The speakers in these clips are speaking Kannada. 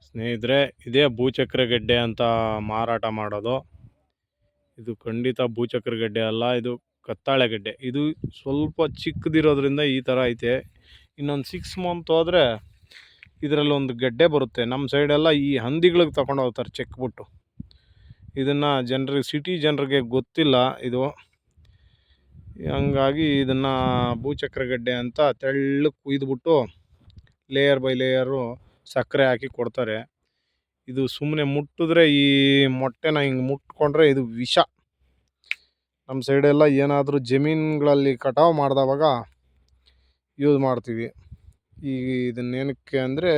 ಸ್ನೇಹಿತರೆ, ಇದೇ ಭೂಚಕ್ರ ಗೆಡ್ಡೆ ಅಂತ ಮಾರಾಟ ಮಾಡೋದು. ಇದು ಖಂಡಿತ ಭೂಚಕ್ರ ಗೆಡ್ಡೆ ಅಲ್ಲ, ಇದು ಕತ್ತಾಳೆ ಗೆಡ್ಡೆ. ಇದು ಸ್ವಲ್ಪ ಚಿಕ್ಕದಿರೋದ್ರಿಂದ ಈ ಥರ ಐತೆ. ಇನ್ನೊಂದು 6 ಮಂತ್ ಹೋದರೆ ಇದರಲ್ಲಿ ಒಂದು ಗೆಡ್ಡೆ ಬರುತ್ತೆ. ನಮ್ಮ ಸೈಡೆಲ್ಲ ಈ ಹಂದಿಗಳಿಗೆ ತಗೊಂಡು ಹೋಗ್ತಾರೆ ಚೆಕ್ಬಿಟ್ಟು. ಇದನ್ನು ಜನರಿಗೆ, ಸಿಟಿ ಜನರಿಗೆ ಗೊತ್ತಿಲ್ಲ ಇದು. ಹಂಗಾಗಿ ಇದನ್ನು ಭೂಚಕ್ರ ಗೆಡ್ಡೆ ಅಂತ ತೆಳ್ಳಗೆ ಕುಯ್ದುಬಿಟ್ಟು ಲೇಯರ್ ಬೈ ಲೇಯರು ಸಕ್ಕರೆ ಹಾಕಿ ಕೊಡ್ತಾರೆ. ಇದು ಸುಮ್ಮನೆ ಮುಟ್ಟಿದ್ರೆ, ಈ ಮೊಟ್ಟೆನ ಹಿಂಗೆ ಮುಟ್ಕೊಂಡ್ರೆ ಇದು ವಿಷ. ನಮ್ಮ ಸೈಡೆಲ್ಲ ಏನಾದರೂ ಜಮೀನುಗಳಲ್ಲಿ ಕಟಾವು ಮಾಡಿದವಾಗ ಯೂಸ್ ಮಾಡ್ತೀವಿ. ಈಗ ಇದನ್ನೇನಕ್ಕೆ ಅಂದರೆ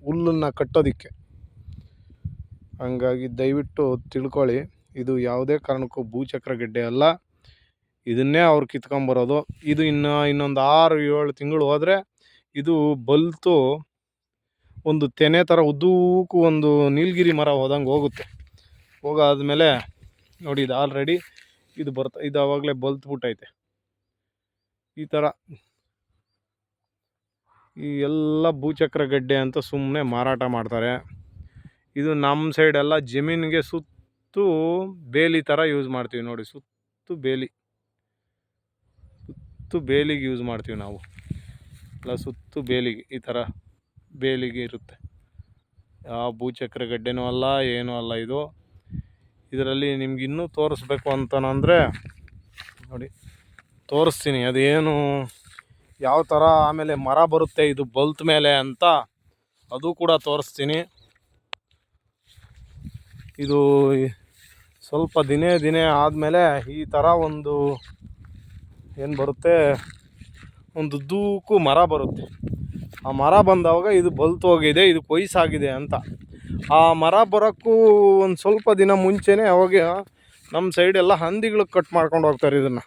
ಹುಲ್ಲನ್ನು ಕಟ್ಟೋದಕ್ಕೆ. ಹಂಗಾಗಿ ದಯವಿಟ್ಟು ತಿಳ್ಕೊಳ್ಳಿ, ಇದು ಯಾವುದೇ ಕಾರಣಕ್ಕೂ ಭೂಚಕ್ರ ಗೆಡ್ಡೆ ಅಲ್ಲ. ಇದನ್ನೇ ಅವ್ರು ಕಿತ್ಕೊಂಬರೋದು. ಇದು ಇನ್ನೊಂದು 6-7 ತಿಂಗಳು ಹೋದರೆ ಇದು ಬಲ್ತು ಒಂದು ತೆನೆ ಥರ ಉದ್ದಕ್ಕೂ ಒಂದು ನೀಲಗಿರಿ ಮರ ಹೋದಂಗೆ ಹೋಗುತ್ತೆ. ಹೋಗಾದ್ಮೇಲೆ ನೋಡಿ, ಇದು ಆಲ್ರೆಡಿ ಇದು ಆವಾಗಲೇ ಬಲ್ತ್ಬಿಟ್ಟೈತೆ. ಈ ಥರ ಈ ಎಲ್ಲ ಭೂಚಕ್ರ ಗೆಡ್ಡೆ ಅಂತ ಸುಮ್ಮನೆ ಮಾರಾಟ ಮಾಡ್ತಾರೆ. ಇದು ನಮ್ಮ ಸೈಡೆಲ್ಲ ಜಮೀನಿಗೆ ಸುತ್ತು ಬೇಲಿ ಥರ ಯೂಸ್ ಮಾಡ್ತೀವಿ ನೋಡಿ. ಸುತ್ತು ಬೇಲಿಗೆ ಯೂಸ್ ಮಾಡ್ತೀವಿ ನಾವು. ಇಲ್ಲ, ಸುತ್ತು ಬೇಲಿಗೆ ಈ ಥರ ಬೇಲಿಗೆ ಇರುತ್ತೆ. ಯಾವ ಭೂಚಕ್ರ ಗೆಡ್ಡೆನೂ ಅಲ್ಲ, ಏನೂ ಅಲ್ಲ ಇದು. ಇದರಲ್ಲಿ ನಿಮ್ಗೆ ಇನ್ನೂ ತೋರಿಸ್ಬೇಕು ಅಂತಂದರೆ ನೋಡಿ, ತೋರಿಸ್ತೀನಿ ಅದೇನು ಯಾವ ಥರ ಆಮೇಲೆ ಮರ ಬರುತ್ತೆ ಇದು ಬಲ್ತ್ ಮೇಲೆ ಅಂತ, ಅದು ಕೂಡ ತೋರಿಸ್ತೀನಿ. ಇದು ಸ್ವಲ್ಪ ದಿನೇ ಆದಮೇಲೆ ಈ ಥರ ಒಂದು ಏನು ಬರುತ್ತೆ, ಒಂದು ಉದ್ದಕ್ಕೂ ಮರ ಬರುತ್ತೆ. ಆ ಮರ ಬಂದಾಗ ಇದು ಬಲ್ತೋಗಿದೆ, ಇದು ಕೊಯ್ಸಾಗಿದೆ ಅಂತ. ಆ ಮರ ಬರೋಕ್ಕೂ ಒಂದು ಸ್ವಲ್ಪ ದಿನ ಮುಂಚೆನೇ ಅವಾಗ ನಮ್ಮ ಸೈಡೆಲ್ಲ ಹಂದಿಗಳಿಗೆ ಕಟ್ ಮಾಡ್ಕೊಂಡು ಹೋಗ್ತಾರೆ. ಇದನ್ನು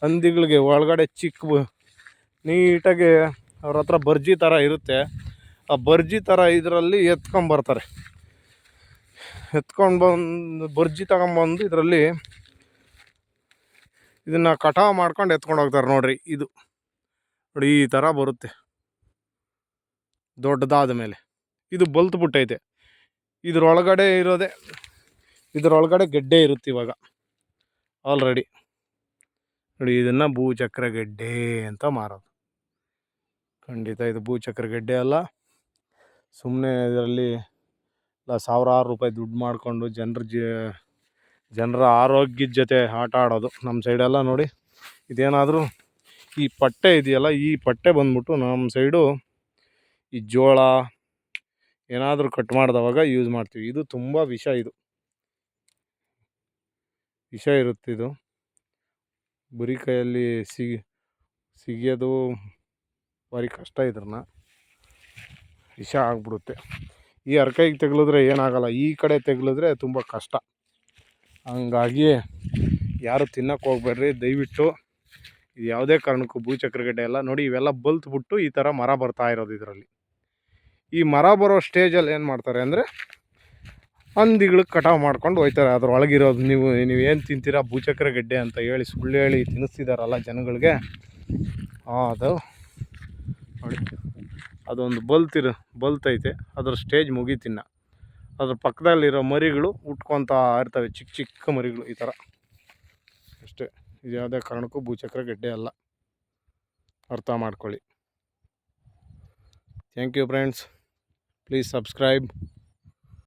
ಹಂದಿಗಳಿಗೆ ಒಳಗಡೆ ಚಿಕ್ಕ ನೀಟಾಗಿ ಅವ್ರ ಹತ್ರ ಬರ್ಜಿ ಥರ ಇರುತ್ತೆ. ಆ ಬರ್ಜಿ ಥರ ಇದರಲ್ಲಿ ಎತ್ಕೊಂಬರ್ತಾರೆ. ಬರ್ಜಿ ತಗೊಂಬಂದು ಇದರಲ್ಲಿ ಇದನ್ನು ಕಟಾವು ಮಾಡ್ಕೊಂಡು ಎತ್ಕೊಂಡು ಹೋಗ್ತಾರೆ. ನೋಡ್ರಿ, ಇದು ನೋಡಿ ಈ ಥರ ಬರುತ್ತೆ. ದೊಡ್ಡದಾದ ಮೇಲೆ ಇದು ಬಲ್ತ್ಬಿಟ್ಟೈತೆ. ಇದರೊಳಗಡೆ ಗೆಡ್ಡೆ ಇರುತ್ತೆ ಇವಾಗ ಆಲ್ರೆಡಿ. ನೋಡಿ, ಇದನ್ನು ಭೂಚಕ್ರ ಗೆಡ್ಡೆ ಅಂತ ಮಾರೋದು. ಖಂಡಿತ ಇದು ಭೂಚಕ್ರ ಗೆಡ್ಡೆ ಅಲ್ಲ. ಸುಮ್ಮನೆ ಇದರಲ್ಲಿ ಸಾವಿರಾರು ರೂಪಾಯಿ ದುಡ್ಡು ಮಾಡಿಕೊಂಡು ಜನರ ಆರೋಗ್ಯದ ಜೊತೆ ಆಟ ಆಡೋದು ನಮ್ಮ ಸೈಡೆಲ್ಲ. ನೋಡಿ, ಇದೇನಾದರೂ ಈ ಪಟ್ಟೆ ಇದೆಯಲ್ಲ, ಈ ಪಟ್ಟೆ ಬಂದ್ಬಿಟ್ಟು ನಮ್ಮ ಸೈಡು ಈ ಜೋಳ ಏನಾದರೂ ಕಟ್ ಮಾಡಿದವಾಗ ಯೂಸ್ ಮಾಡ್ತೀವಿ. ಇದು ತುಂಬ ವಿಷ ಇರುತ್ತೆ. ಇದು ಬರೀ ಕೈಯಲ್ಲಿ ಸಿಗಿಯೋದು ಭಾರಿ ಕಷ್ಟ. ಇದ್ರನ್ನ ವಿಷ ಆಗ್ಬಿಡುತ್ತೆ. ಈ ಅರ್ಕೈಗೆ ತೆಗೆಲಿದ್ರೆ ಏನಾಗಲ್ಲ, ಈ ಕಡೆ ತೆಗೆಲಿದ್ರೆ ತುಂಬ ಕಷ್ಟ. ಹಂಗಾಗಿ ಯಾರು ತಿನ್ನೋಕ್ಕೆ ಹೋಗ್ಬೇಡ್ರಿ ದಯವಿಟ್ಟು. ಇದು ಯಾವುದೇ ಕಾರಣಕ್ಕೂ ಭೂಚಕ್ರ ಗೆಡ್ಡೆ ಎಲ್ಲ. ನೋಡಿ, ಇವೆಲ್ಲ ಬಲ್ತ್ಬಿಟ್ಟು ಈ ಥರ ಮರ ಬರ್ತಾ ಇರೋದು. ಇದರಲ್ಲಿ ಈ ಮರ ಬರೋ ಸ್ಟೇಜಲ್ಲಿ ಏನು ಮಾಡ್ತಾರೆ ಅಂದರೆ ಹಂದಿಗಳಿಗೆ ಕಟಾವು ಮಾಡ್ಕೊಂಡು ಹೋಯ್ತಾರೆ. ಅದರೊಳಗಿರೋದು ನೀವು ಏನು ತಿಂತೀರಾ ಭೂಚಕ್ರ ಗೆಡ್ಡೆ ಅಂತ ಹೇಳಿ ಸುಳ್ಳು ಹೇಳಿ ತಿನ್ನಿಸ್ತಿದಾರಲ್ಲ ಜನಗಳಿಗೆ, ಅದು ನೋಡಿ, ಅದೊಂದು ಬಲ್ತೈತೆ. ಅದ್ರ ಸ್ಟೇಜ್ ಮುಗೀತಿನ್ನ. ಅದ್ರ ಪಕ್ಕದಲ್ಲಿರೋ ಮರಿಗಳು ಉಟ್ಕೊತಾ ಇರ್ತವೆ, ಚಿಕ್ಕ ಮರಿಗಳು ಈ ಥರ. ಅಷ್ಟೇ, ಇದು ಯಾವುದೇ ಕಾರಣಕ್ಕೂ ಭೂಚಕ್ರ ಗೆಡ್ಡೆ ಅಲ್ಲ, ಅರ್ಥ ಮಾಡ್ಕೊಳ್ಳಿ. Thank you friends, please subscribe.